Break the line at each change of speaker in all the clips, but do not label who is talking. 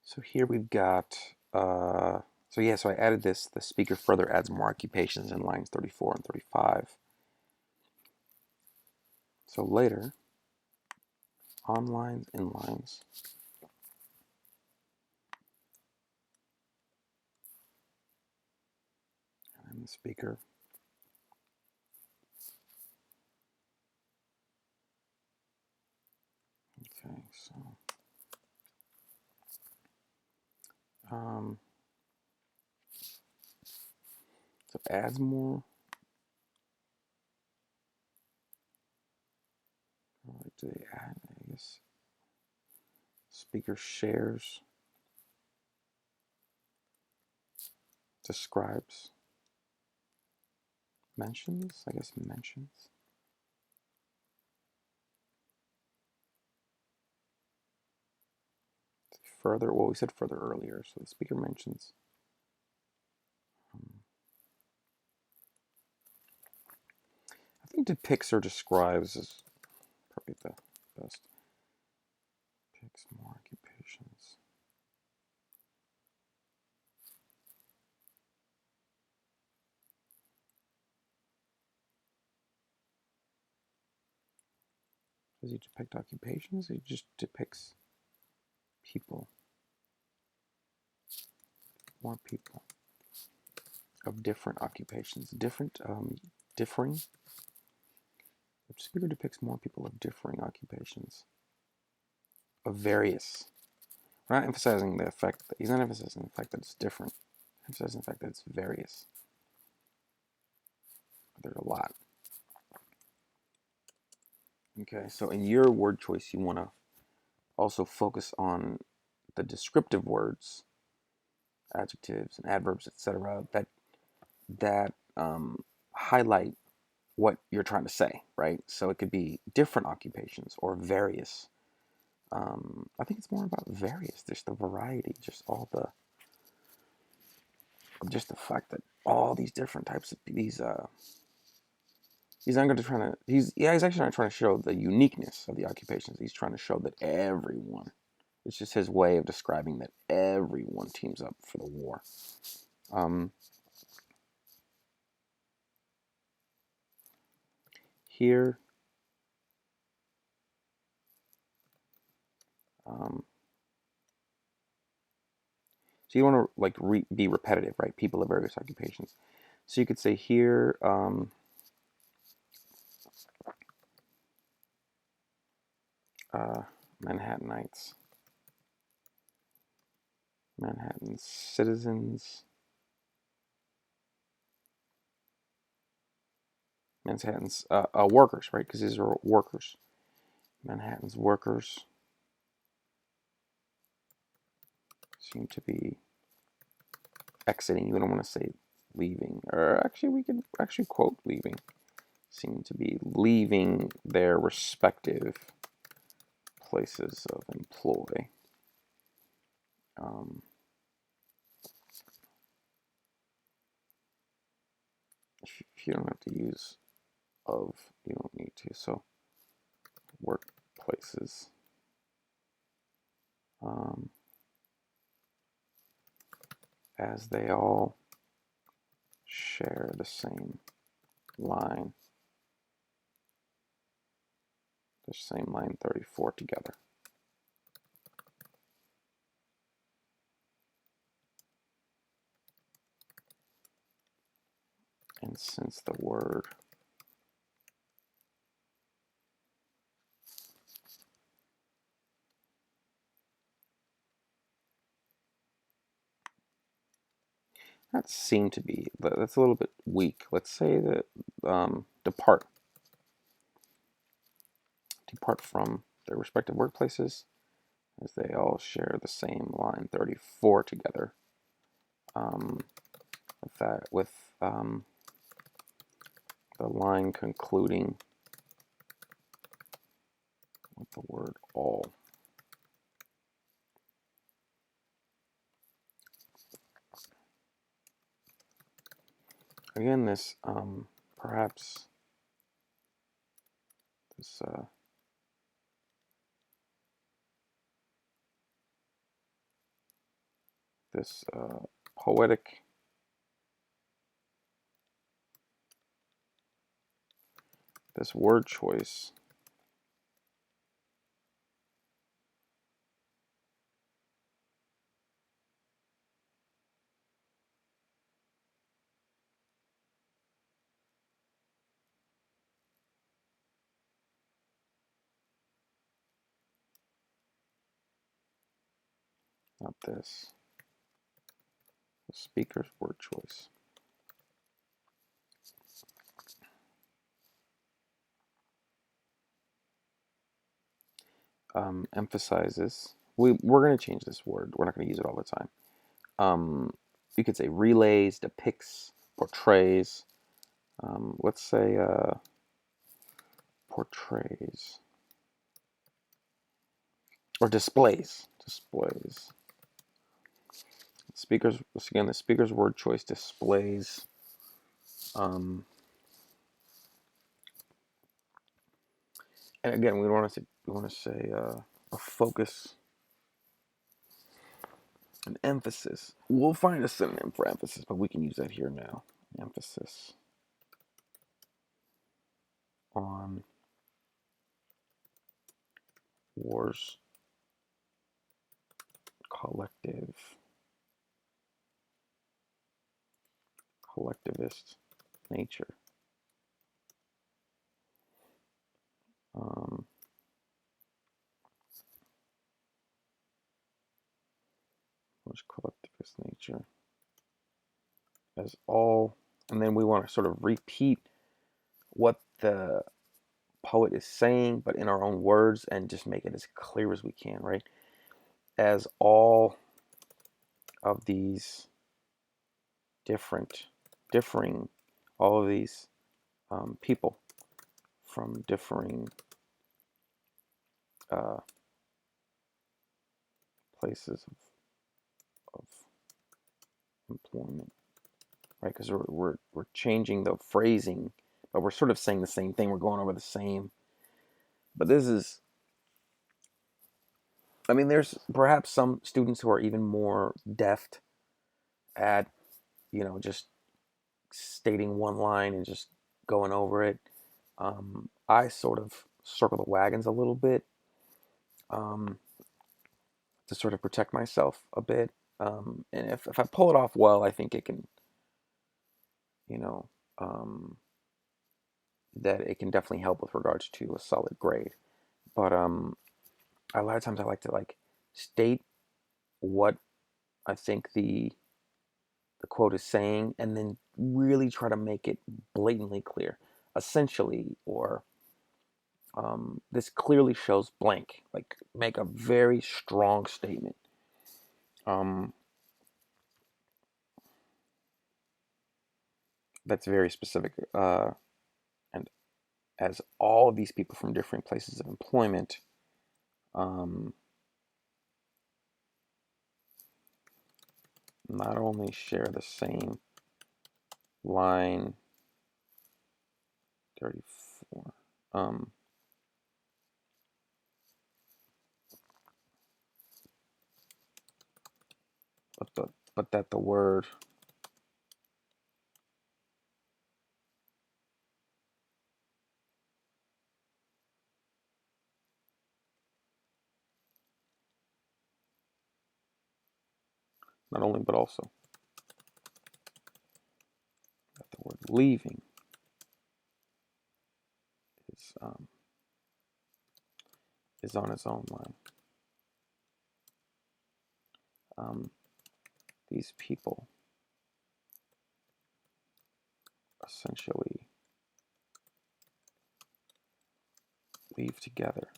So here we've got, so I added this, the speaker further adds more occupations in lines 34 and 35. So later, on lines, in lines, and the speaker. Okay, um, so adds more. What do they add? I guess speaker shares, describes, mentions. I guess mentions. Further, well, we said further earlier, so the speaker mentions. Um, I think depicts or describes is probably the best. Depicts more occupations. Does he depict occupations? He just depicts people. More people of different occupations. Differing. The speaker depicts more people of differing occupations. Of various. We're not emphasizing the fact that he's not emphasizing the fact that it's different. He's emphasizing the fact that it's various. There's a lot. Okay, so in your word choice, you want to also focus on the descriptive words, adjectives and adverbs, etc. That highlight what you're trying to say, right? So it could be different occupations or various. I think it's more about various, just the variety, just the fact that all these different types of he's not going to try to he's actually not trying to show the uniqueness of the occupations. He's trying to show that everyone. It's just his way of describing that everyone teams up for the war. Here, so you want to like be repetitive, right? People of various occupations. So you could say here, Manhattanites, Manhattan citizens, Manhattan's workers, right? Because these are workers. Manhattan's workers seem to be exiting. You don't want to say leaving, or actually, we could actually quote leaving. Seem to be leaving their respective places of employ. Um, if you don't have to use of, you don't need to. So workplaces. Um, as they all share the same line, the same line 34 together. And since the word that seemed to be, that's a little bit weak. Let's say that depart from their respective workplaces as they all share the same line 34 together. With the line concluding with the word all. Again, this perhaps this this poetic this word choice not this the speaker's word choice emphasizes we're going to change this word. We're not going to use it all the time. You could say relays, depicts, portrays. Let's say portrays or displays. Displays. Speakers again. The speaker's word choice displays. And again, we want to say a focus, an emphasis. We'll find a synonym for emphasis, but we can use that here now. Emphasis on war's collectivist nature. War's collectivist nature as all, and then we want to sort of repeat what the poet is saying, but in our own words, and just make it as clear as we can, right? As all of these differing, all of these people from differing places of employment, right? Because we're changing the phrasing, but we're sort of saying the same thing. We're going over the same. But this is, I mean, there's perhaps some students who are even more deft at, just stating one line and just going over it. I sort of circle the wagons a little bit um, to sort of protect myself a bit. And if I pull it off well, I think it can, you know, um, that it can definitely help with regards to a solid grade. But a lot of times I like to state what I think the quote is saying, and then really try to make it blatantly clear, essentially, or this clearly shows blank. Like make a very strong statement. Um, that's very specific. And as all of these people from different places of employment um, not only share the same line 34, but that the word not only but also that the word leaving is on its own line. These people essentially leave together,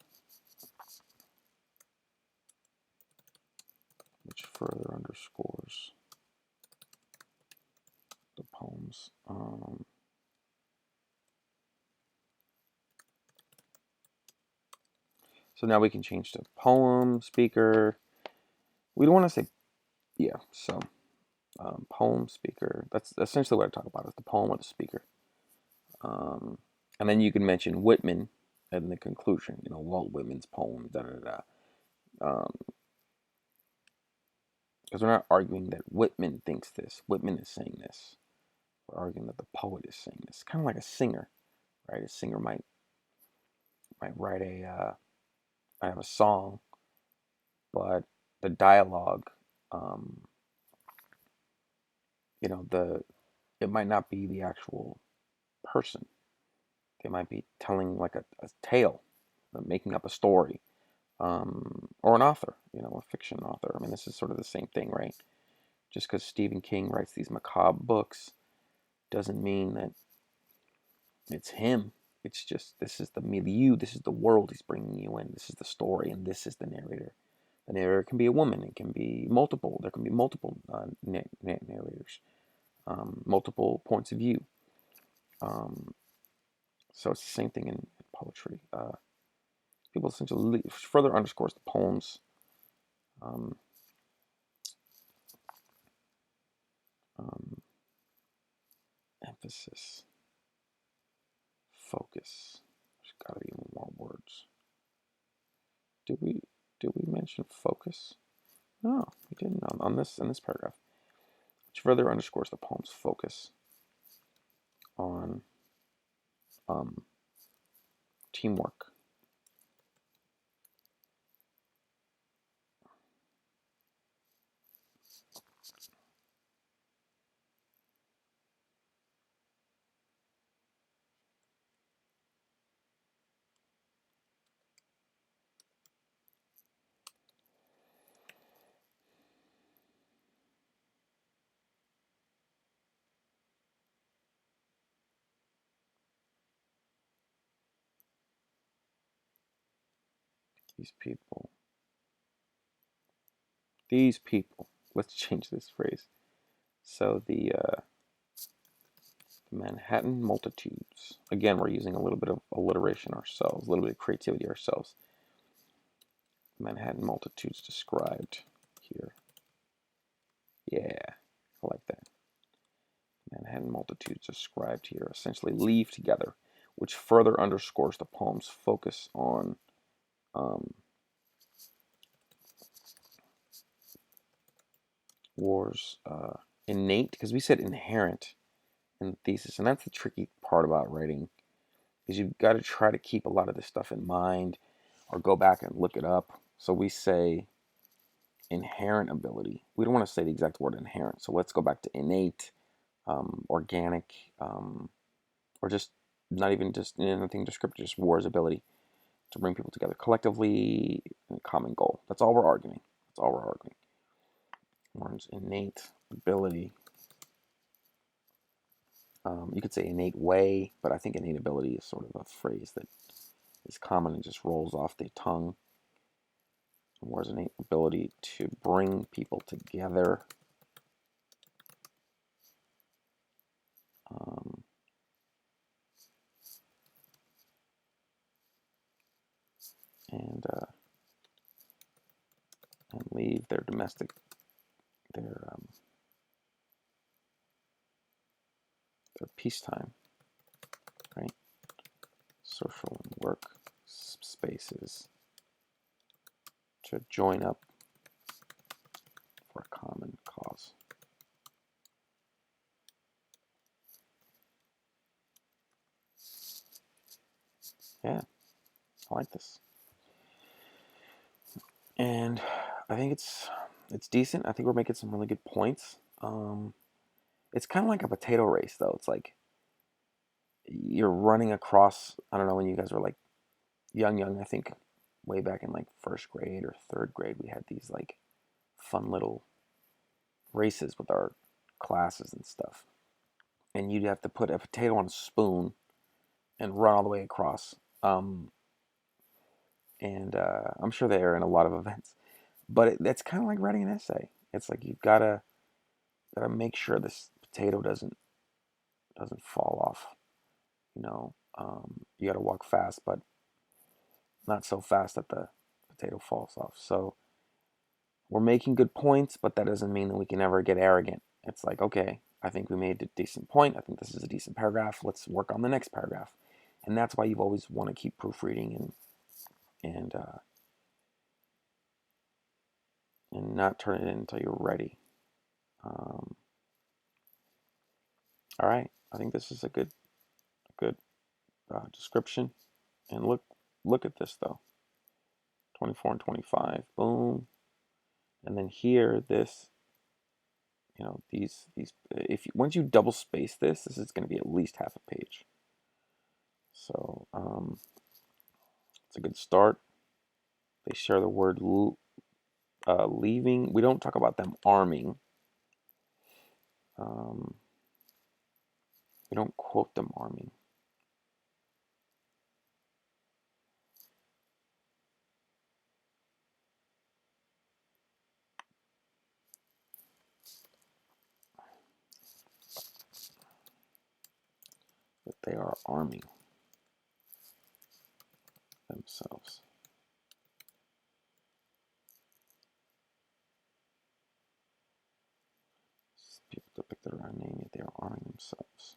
which further underscores the poem's so now we can change to poem, speaker. We don't want to say, yeah, so poem, speaker. That's essentially what I talk about is the poem or the speaker. And then you can mention Whitman in the conclusion, Walt Whitman's poem, da da da. Because we're not arguing that Whitman thinks this, Whitman is saying this. We're arguing that the poet is saying this. Kind of like a singer, right? A singer might write might have a song, but the dialogue, um, it might not be the actual person. They might be telling like a tale, making up a story, or an author, a fiction author. I mean, this is sort of the same thing, right? Just because Stephen King writes these macabre books doesn't mean that it's him. It's just, this is the milieu, this is the world he's bringing you in, this is the story, and this is the narrator. The narrator can be a woman, it can be multiple, there can be multiple narrators, multiple points of view. So it's the same thing in poetry. People essentially further underscores the poem's um, um, emphasis, focus. There's got to be more words. Did we mention focus? No, we didn't on this in this paragraph, which further underscores the poem's focus on um, teamwork. These people. These people. Let's change this phrase. So the Manhattan multitudes. Again, we're using a little bit of alliteration ourselves, a little bit of creativity ourselves. Manhattan multitudes described here. Yeah, I like that. Manhattan multitudes described here essentially leave together, which further underscores the poem's focus on war's innate, because we said inherent in the thesis, and that's the tricky part about writing, is you've got to try to keep a lot of this stuff in mind or go back and look it up. So we say inherent ability. We don't want to say the exact word inherent, so let's go back to innate, organic, or just not even just anything descriptive, just war's ability to bring people together collectively in a common goal. That's all we're arguing. That's all we're arguing. War's innate ability. You could say innate way, but I think innate ability is sort of a phrase that is common and just rolls off the tongue. War's innate ability to bring people together. Um, and leave their domestic, their peacetime, right? Social and work spaces to join up for a common cause. Yeah, I like this. And I think it's decent. I think we're making some really good points. It's kind of like a potato race, though. It's like you're running across. I don't know, when you guys were like young. I think way back in like first grade or third grade, we had these like fun little races with our classes and stuff. And you'd have to put a potato on a spoon and run all the way across. And I'm sure they are in a lot of events. But it's kind of like writing an essay. It's like you've gotta make sure this potato doesn't fall off. You gotta walk fast, but not so fast that the potato falls off. So we're making good points, but that doesn't mean that we can ever get arrogant. It's like, okay, I think we made a decent point. I think this is a decent paragraph. Let's work on the next paragraph. And that's why you've always want to keep proofreading and and not turn it in until you're ready. All right, I think this is a good description. And look at this though. 24 and 25, boom. And then here, this, these if you, once you double space this is going to be at least half a page. So it's a good start. They share the word leaving. We don't talk about them arming. We don't quote them arming. But they are arming themselves. People depict their own name, yet they are arming themselves.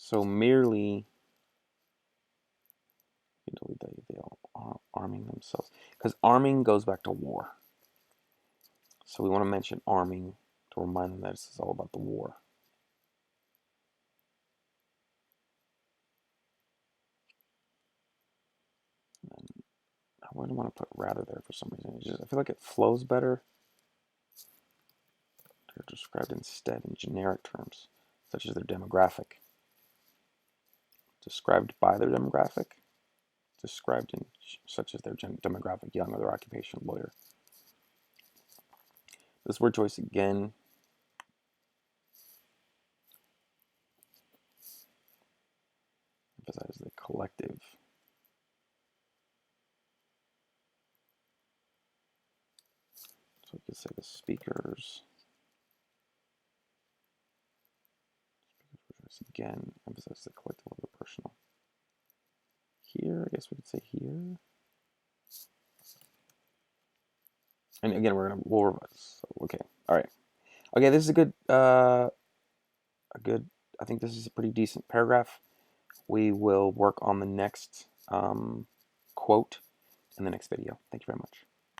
So merely, they are arming themselves. Because arming goes back to war. So we want to mention arming to remind them that this is all about the war. And I wouldn't want to put rather there for some reason. I feel like it flows better. They're described instead in generic terms, such as their demographic. Described by their demographic. Described in such as their demographic, young, or their occupation, lawyer. This word choice again emphasizes the collective. So we could say the speakers. Again, emphasizes the collective over the personal. Here, I guess we could say here. And again, we'll revise. So, okay, all right. Okay, this is I think this is a pretty decent paragraph. We will work on the next quote in the next video. Thank you very much.